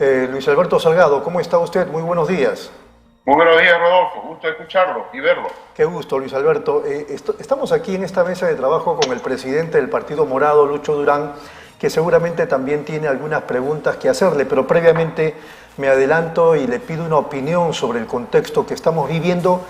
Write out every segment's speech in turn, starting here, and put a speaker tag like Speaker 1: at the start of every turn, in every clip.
Speaker 1: Luis Alberto Salgado, ¿cómo está usted? Muy buenos días.
Speaker 2: Muy buenos días, Rodolfo. Gusto escucharlo y verlo.
Speaker 1: Qué gusto, Luis Alberto. Estamos aquí en esta mesa de trabajo con el presidente del Partido Morado, Lucho Durán, que seguramente también tiene algunas preguntas que hacerle, pero previamente me adelanto y le pido una opinión sobre el contexto que estamos viviendo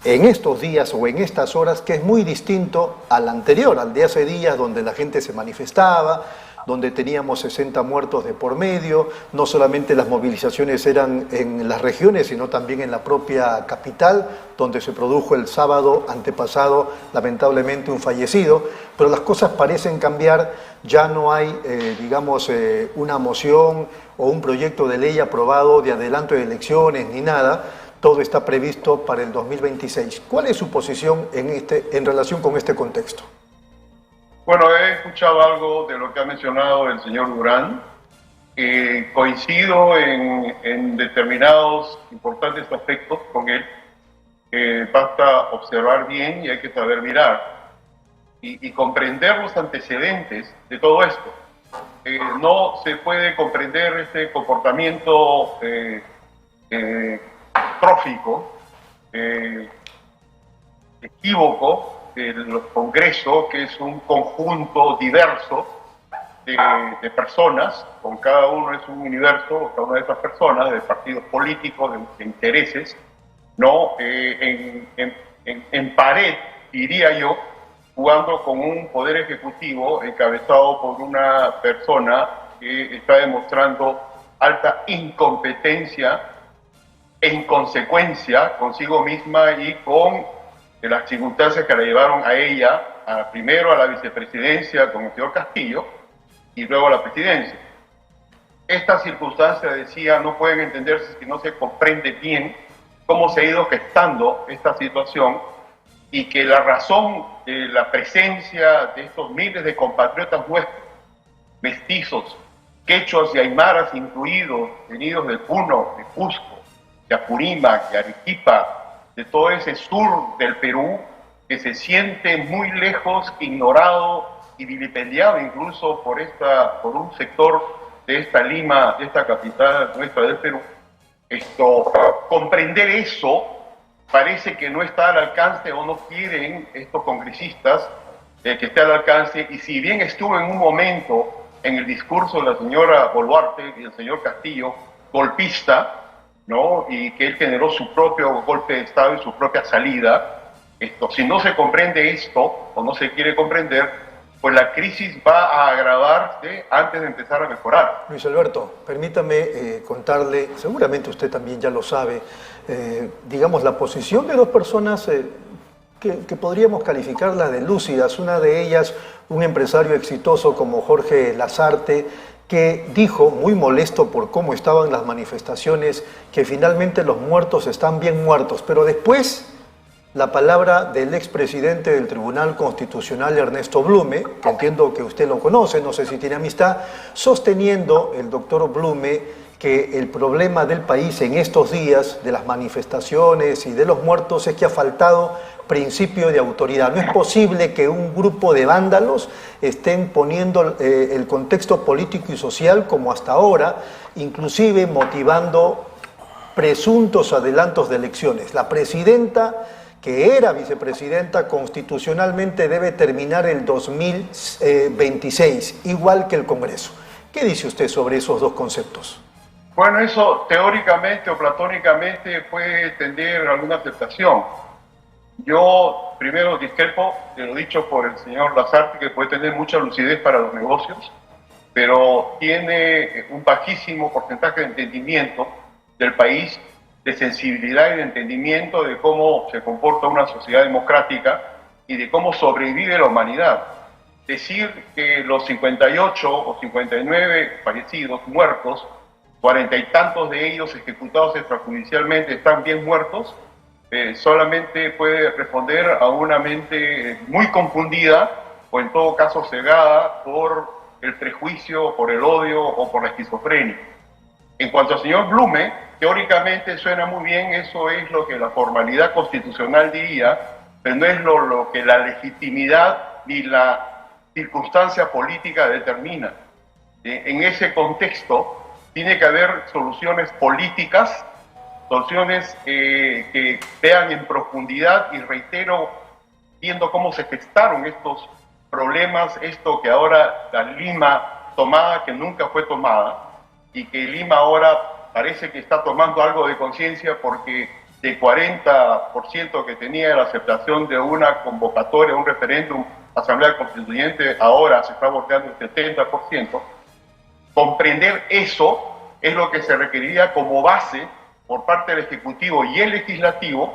Speaker 1: en estos días o en estas horas, que es muy distinto al anterior, al de hace días, donde la gente se manifestaba, donde teníamos 60 muertos de por medio. No solamente las movilizaciones eran en las regiones, sino también en la propia capital, donde se produjo el sábado antepasado, lamentablemente, un fallecido. Pero las cosas parecen cambiar, ya no hay, una moción o un proyecto de ley aprobado de adelanto de elecciones ni nada. Todo está previsto para el 2026. ¿Cuál es su posición en relación con este contexto?
Speaker 2: Bueno, he escuchado algo de lo que ha mencionado el señor Durán. Coincido en determinados importantes aspectos con él. Basta observar bien y hay que saber mirar y comprender los antecedentes de todo esto. No se puede comprender este comportamiento trófico, equívoco, del Congreso, que es un conjunto diverso de personas, con cada uno es un universo, cada una de esas personas, de partidos políticos, de intereses, ¿no? En pared, diría yo, jugando con un poder ejecutivo encabezado por una persona que está demostrando alta incompetencia e inconsecuencia consigo misma y con de las circunstancias que la llevaron a ella, primero a la vicepresidencia con el señor Castillo y luego a la presidencia. Estas circunstancias, decía, no pueden entenderse si no se comprende bien cómo se ha ido gestando esta situación y que la razón de la presencia de estos miles de compatriotas nuestros, mestizos, quechuas y aymaras incluidos, venidos de Puno, de Cusco, de Apurímac, de Arequipa, de todo ese sur del Perú, que se siente muy lejos, ignorado y vilipendiado incluso por un sector de esta Lima, de esta capital nuestra del Perú. Comprender eso parece que no está al alcance o no quieren estos congresistas que esté al alcance, y si bien estuvo en un momento en el discurso de la señora Boluarte y el señor Castillo, golpista, ¿no? Y que él generó su propio golpe de Estado y su propia salida. Si no se comprende esto, o no se quiere comprender, pues la crisis va a agravarse antes de empezar a mejorar.
Speaker 1: Luis Alberto, permítame contarle, seguramente usted también ya lo sabe, la posición de dos personas que podríamos calificarlas de lúcidas. Una de ellas, un empresario exitoso como Jorge Lasarte, que dijo, muy molesto por cómo estaban las manifestaciones, que finalmente los muertos están bien muertos. Pero después, la palabra del expresidente del Tribunal Constitucional, Ernesto Blume, que entiendo que usted lo conoce, no sé si tiene amistad, sosteniendo, el doctor Blume, que el problema del país en estos días, de las manifestaciones y de los muertos, es que ha faltado principio de autoridad. No es posible que un grupo de vándalos estén poniendo el contexto político y social como hasta ahora, inclusive motivando presuntos adelantos de elecciones. La presidenta, que era vicepresidenta, constitucionalmente debe terminar el 2026, igual que el Congreso. ¿Qué dice usted sobre esos dos conceptos?
Speaker 2: Bueno, eso teóricamente o platónicamente puede tener alguna aceptación. Yo primero discrepo de lo dicho por el señor Lasarte, que puede tener mucha lucidez para los negocios, pero tiene un bajísimo porcentaje de entendimiento del país, de sensibilidad y de entendimiento de cómo se comporta una sociedad democrática y de cómo sobrevive la humanidad. Decir que los 58 o 59 fallecidos, muertos, 40 y tantos de ellos ejecutados extrajudicialmente están bien muertos, solamente puede responder a una mente muy confundida o en todo caso cegada por el prejuicio, por el odio o por la esquizofrenia. En cuanto al señor Blume, teóricamente suena muy bien, eso es lo que la formalidad constitucional diría, pero no es lo que la legitimidad ni la circunstancia política determina. En ese contexto, Tiene que haber soluciones políticas, soluciones que vean en profundidad, y reitero, viendo cómo se gestaron estos problemas, esto que ahora la Lima tomada, que nunca fue tomada, y que Lima ahora parece que está tomando algo de conciencia, porque de 40% que tenía la aceptación de una convocatoria, un referéndum, asamblea constituyente, ahora se está volteando el 70%. Comprender eso es lo que se requeriría como base por parte del Ejecutivo y el Legislativo,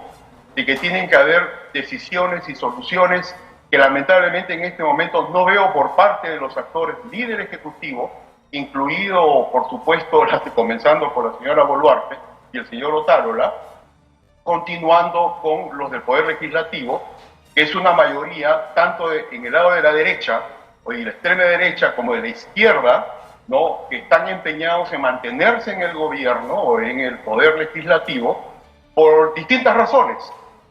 Speaker 2: de que tienen que haber decisiones y soluciones que lamentablemente en este momento no veo por parte de los actores ni del Ejecutivo, incluido por supuesto, comenzando por la señora Boluarte y el señor Otárola, continuando con los del Poder Legislativo, que es una mayoría tanto en el lado de la derecha o de la extrema derecha como de la izquierda, ¿no?, que están empeñados en mantenerse en el gobierno o en el Poder Legislativo por distintas razones,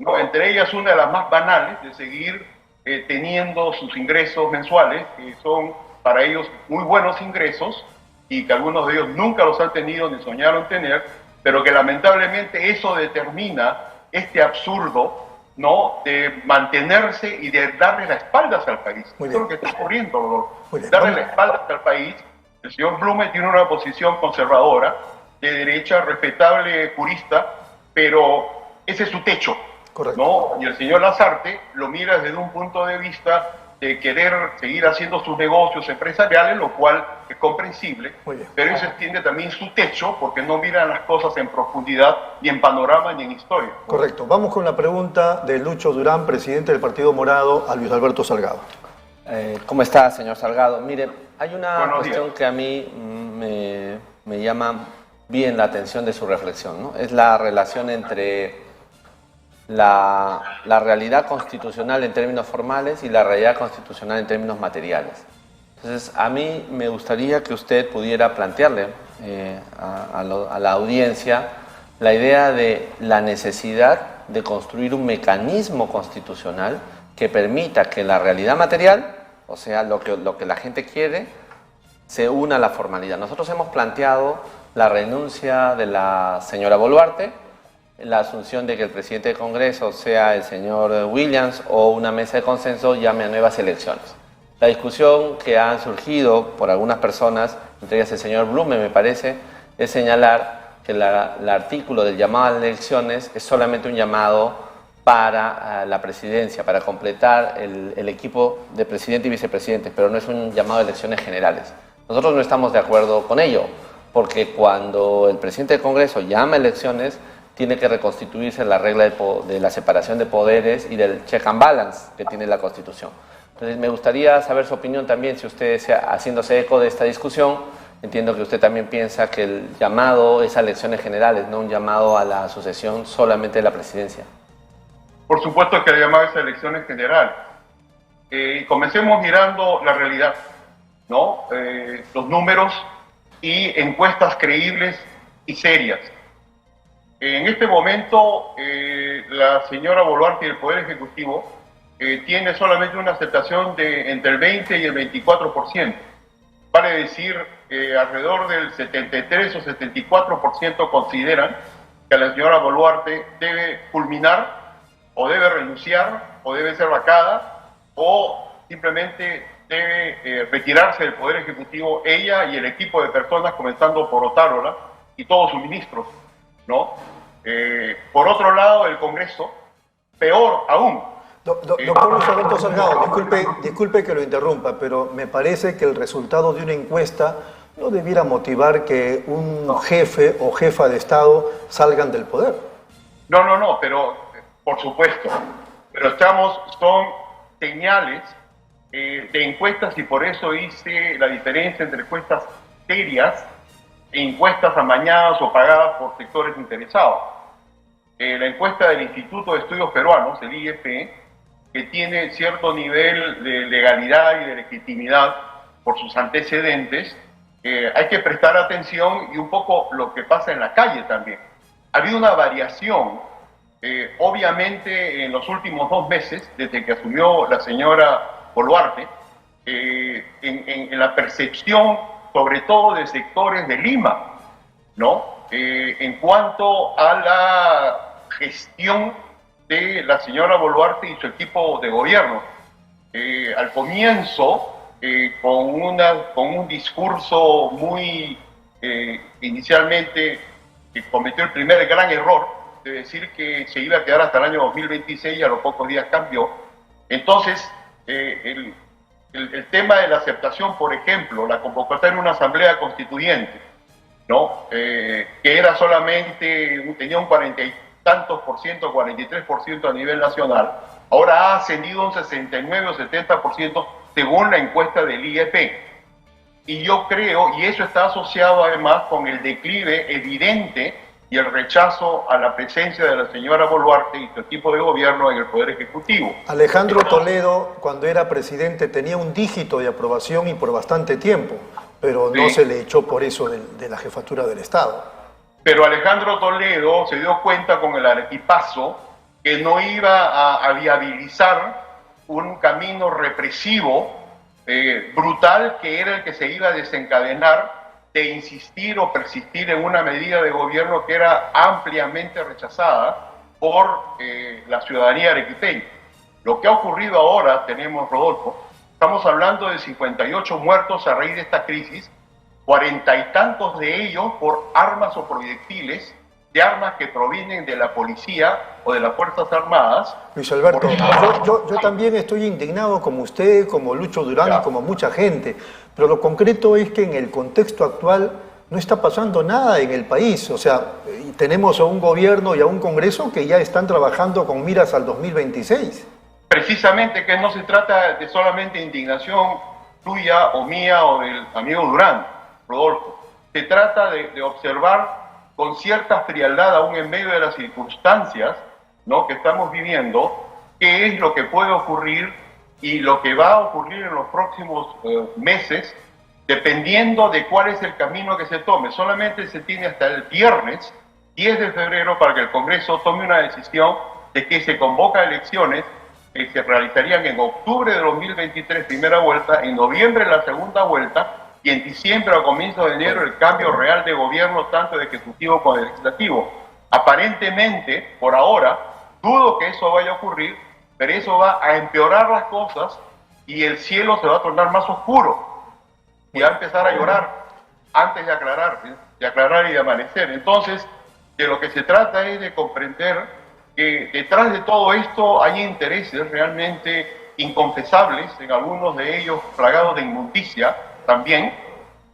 Speaker 2: ¿no? Entre ellas una de las más banales, de seguir teniendo sus ingresos mensuales, que son para ellos muy buenos ingresos, y que algunos de ellos nunca los han tenido ni soñaron tener, pero que lamentablemente eso determina este absurdo, ¿no?, de mantenerse y de darle las espaldas al país. Eso es lo que está ocurriendo, darle las espaldas al país. El señor Blume tiene una posición conservadora, de derecha, respetable, jurista, pero ese es su techo, ¿no? Y el señor Lasarte lo mira desde un punto de vista de querer seguir haciendo sus negocios empresariales, lo cual es comprensible, pero eso extiende también su techo, porque no miran las cosas en profundidad, ni en panorama, ni en historia.
Speaker 1: Correcto. Vamos con la pregunta de Lucho Durán, presidente del Partido Morado, a Luis Alberto Salgado.
Speaker 3: ¿Cómo está, señor Salgado? Mire, hay una
Speaker 2: Buenos
Speaker 3: cuestión
Speaker 2: días.
Speaker 3: que a mí me llama bien la atención de su reflexión, ¿no? Es la relación entre la realidad constitucional en términos formales y la realidad constitucional en términos materiales. Entonces, a mí me gustaría que usted pudiera plantearle a la audiencia la idea de la necesidad de construir un mecanismo constitucional que permita que la realidad material, o sea, lo que la gente quiere, se una a la formalidad. Nosotros hemos planteado la renuncia de la señora Boluarte, la asunción de que el presidente del Congreso sea el señor Williams, o una mesa de consenso llame a nuevas elecciones. La discusión que ha surgido por algunas personas, entre ellas el señor Blume, me parece, es señalar que el artículo del llamado a las elecciones es solamente un llamado para la presidencia, para completar el equipo de presidente y vicepresidente, pero no es un llamado a elecciones generales. Nosotros no estamos de acuerdo con ello, porque cuando el presidente del Congreso llama a elecciones, tiene que reconstituirse la regla de la separación de poderes y del check and balance que tiene la Constitución. Entonces, me gustaría saber su opinión también, si usted, haciéndose eco de esta discusión, entiendo que usted también piensa que el llamado es a elecciones generales, no un llamado a la sucesión solamente de la presidencia.
Speaker 2: Por supuesto que el llamado es a elecciones generales. Comencemos mirando la realidad, ¿no? Los números y encuestas creíbles y serias. En este momento, la señora Boluarte y el Poder Ejecutivo tiene solamente una aceptación de entre el 20 y el 24%. Vale decir, alrededor del 73 o 74% consideran que la señora Boluarte debe culminar, o debe renunciar, o debe ser vacada, o simplemente debe retirarse del Poder Ejecutivo, ella y el equipo de personas, comenzando por Otárola y todos sus ministros, ¿no? Por otro lado, el Congreso, peor aún.
Speaker 1: Doctor Luis Alberto Salgado, disculpe que lo interrumpa, pero me parece que el resultado de una encuesta no debiera motivar que un jefe o jefa de Estado salgan del poder.
Speaker 2: No, pero por supuesto. Pero son señales de encuestas, y por eso hice la diferencia entre encuestas serias e encuestas amañadas o pagadas por sectores interesados. La encuesta del Instituto de Estudios Peruanos, el IEP, que tiene cierto nivel de legalidad y de legitimidad por sus antecedentes, hay que prestar atención, y un poco lo que pasa en la calle también. Ha habido una variación, obviamente en los últimos 2 meses, desde que asumió la señora Boluarte, en la percepción, sobre todo de sectores de Lima, ¿no? En cuanto a la gestión de la señora Boluarte y su equipo de gobierno. Al comienzo, con un discurso muy, inicialmente, que cometió el primer gran error de decir que se iba a quedar hasta el año 2026 y a los pocos días cambió. Entonces, el tema de la aceptación, por ejemplo, la convocatoria de una asamblea constituyente, ¿no? Que era solamente, tenía un 40 y tantos por ciento, 43% a nivel nacional, ahora ha ascendido un 69 o 70% según la encuesta del IEP. Y yo creo, y eso está asociado además con el declive evidente y el rechazo a la presencia de la señora Boluarte y su equipo de gobierno en el Poder Ejecutivo.
Speaker 1: Alejandro Toledo, cuando era presidente, tenía un dígito de aprobación y por bastante tiempo, pero no se le echó por eso de la jefatura del Estado.
Speaker 2: Pero Alejandro Toledo se dio cuenta con el arequipazo que no iba a viabilizar un camino represivo brutal, que era el que se iba a desencadenar de insistir o persistir en una medida de gobierno que era ampliamente rechazada por la ciudadanía arequipeña. Lo que ha ocurrido ahora, tenemos, Rodolfo, estamos hablando de 58 muertos a raíz de esta crisis, 40 y tantos de ellos por armas o proyectiles, de armas que provienen de la policía o de las Fuerzas Armadas.
Speaker 1: Luis Alberto, yo también estoy indignado como usted, como Lucho Durán y como mucha gente, pero lo concreto es que en el contexto actual no está pasando nada en el país. O sea, tenemos a un gobierno y a un Congreso que ya están trabajando con miras al 2026.
Speaker 2: Precisamente que no se trata de solamente indignación tuya o mía o del amigo Durán, Rodolfo. Se trata de observar con cierta frialdad, aún en medio de las circunstancias, ¿no?, que estamos viviendo, qué es lo que puede ocurrir y lo que va a ocurrir en los próximos meses, dependiendo de cuál es el camino que se tome. Solamente se tiene hasta el viernes 10 de febrero para que el Congreso tome una decisión de que se convoca elecciones que se realizarían en octubre de 2023, primera vuelta, en noviembre la segunda vuelta, y en diciembre o comienzo de enero el cambio real de gobierno, tanto de ejecutivo como de legislativo. Aparentemente, por ahora, dudo que eso vaya a ocurrir, pero eso va a empeorar las cosas y el cielo se va a tornar más oscuro y va a empezar a llorar antes de aclarar y de amanecer. Entonces, de lo que se trata es de comprender que detrás de todo esto hay intereses realmente inconfesables, en algunos de ellos plagados de inmundicia también,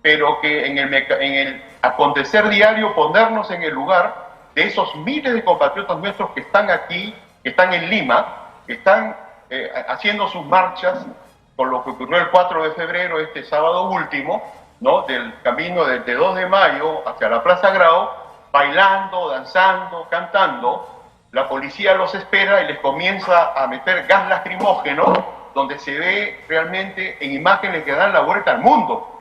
Speaker 2: pero que en el acontecer diario ponernos en el lugar de esos miles de compatriotas nuestros que están aquí, que están en Lima, que están haciendo sus marchas, con lo que ocurrió el 4 de febrero, este sábado último, ¿no?, del camino de 2 de mayo hacia la Plaza Grau, bailando, danzando, cantando. La policía los espera y les comienza a meter gas lacrimógeno, donde se ve realmente en imágenes que dan la vuelta al mundo,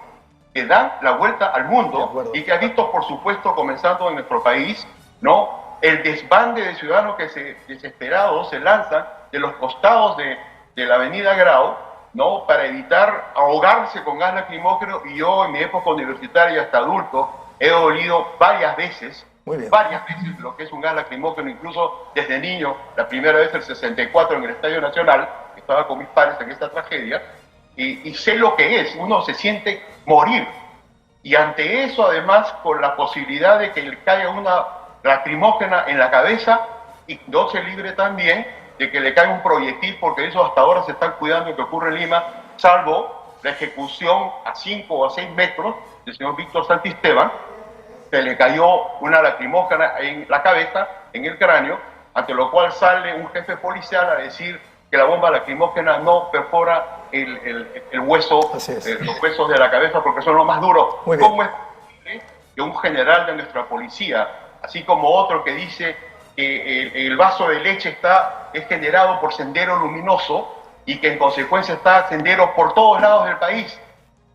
Speaker 2: y que ha visto, por supuesto, comenzando en nuestro país, ¿no?, el desbande de ciudadanos que desesperados se lanzan de los costados de la avenida Grau, ¿no?, para evitar ahogarse con gas lacrimógeno. Y yo, en mi época universitaria hasta adulto, he olido varias veces lo que es un gas lacrimógeno, incluso desde niño, la primera vez el 64 en el Estadio Nacional, estaba con mis padres en esta tragedia, y sé lo que es, uno se siente morir. Y ante eso, además, con la posibilidad de que le caiga una lacrimógena en la cabeza y no se libre también de que le caiga un proyectil, porque eso hasta ahora se están cuidando que ocurre en Lima, salvo la ejecución a 5 o a 6 metros del señor Víctor Santisteban, que le cayó una lacrimógena en la cabeza, en el cráneo, ante lo cual sale un jefe policial a decir que la bomba lacrimógena no perfora el hueso, los huesos de la cabeza, porque son los más duros. ¿Cómo es posible que un general de nuestra policía, así como otro que dice que el vaso de leche es generado por sendero luminoso y que en consecuencia está sendero por todos lados del país?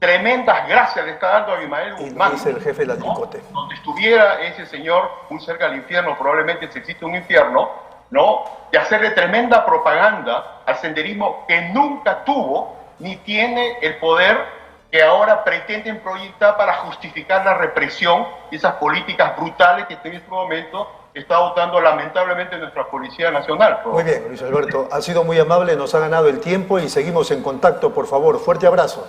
Speaker 2: Tremendas gracias le está dando a Abimael Guzmán.
Speaker 1: Es el jefe de la Tricote.
Speaker 2: ¿No? Donde estuviera ese señor muy cerca del infierno, probablemente si existe un infierno, ¿no?, de hacerle tremenda propaganda al senderismo que nunca tuvo ni tiene el poder que ahora pretenden proyectar para justificar la represión y esas políticas brutales que en este momento está adoptando lamentablemente nuestra Policía Nacional.
Speaker 1: Muy bien, Luis Alberto, ha sido muy amable, nos ha ganado el tiempo y seguimos en contacto, por favor. Fuerte abrazo.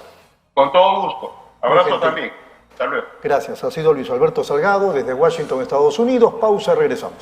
Speaker 2: Con todo gusto. Abrazo también. Hasta luego.
Speaker 1: Gracias, ha sido Luis Alberto Salgado desde Washington, Estados Unidos. Pausa, regresamos.